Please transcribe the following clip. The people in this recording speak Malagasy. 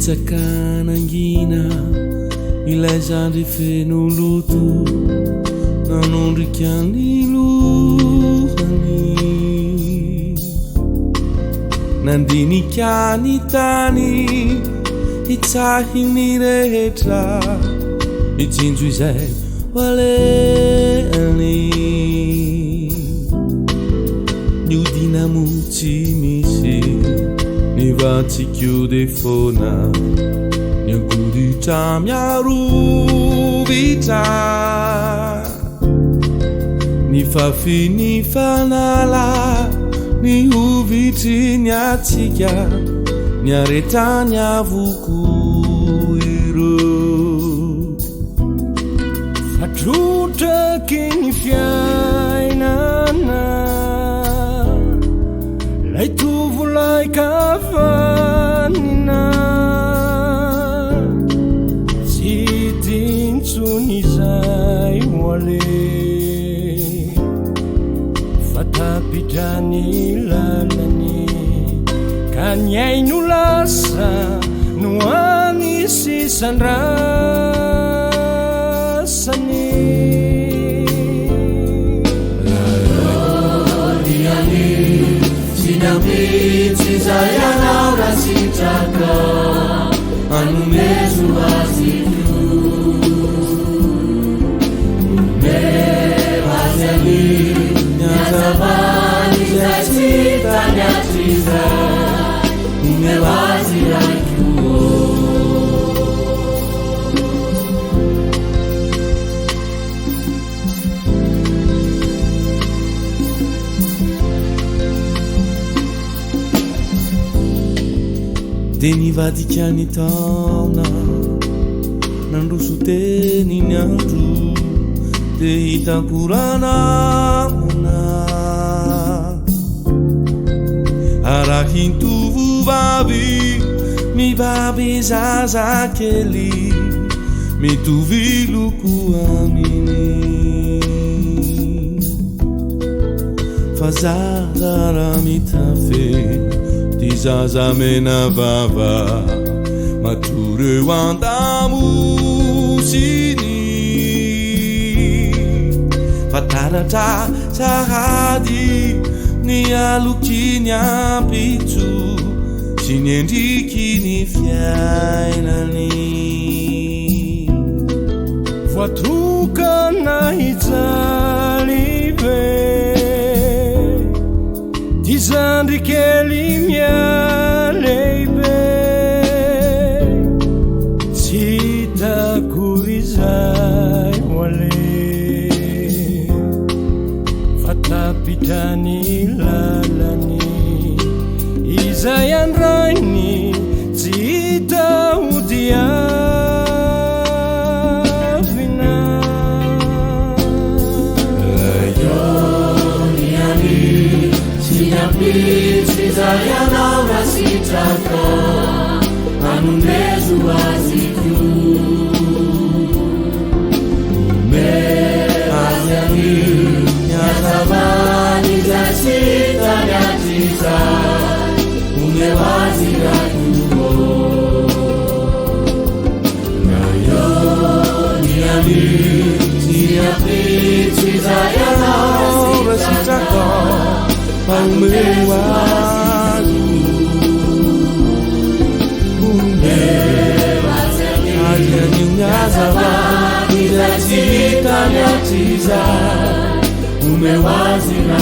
Itsakanangina ilay zandry feno loto nanondrikany lohany nandinikany tany itsahiny rehetra itsinjo izay waleany niodinamo tsy misy nivatsikio de fona niagoditra miarovitra nifafi ny fanala ny ovitry ny atsika ny aretany avoko ireo fatrotraky ny fiainana lay tovolay kafanina tsy dintsony zay hoale fatapidrany lalany ka ny aino lasa no any sisandrasany Sinambitsy zay anao rasitraka anomezo azy io mevazy any nyazavany zay tsy tany atrizay mevazy raiko de nivadika ny taona nandroso teny ny andro de hitakoranamana arahintovovavy mibaby zazakely mitovy loko aminy fa zazara mitafe ty zaza mena vava matoreo andamosiny fataratra sahady ny aloky ny ampitso sy ny endriky ny fiainany voatokana hijalive ty zandry kely mialehibe tsy takory zay hoale fatapidrany lalany izay andrainy tsy hita hodiavina ayoniany sinambitsy zay anao rasitraka anomezo azy io mevazy any nyazavany zay tsy tany atrizay mevazy raiko ayoniany sinambitsy zay anao rasitraka Palmewa Umewazira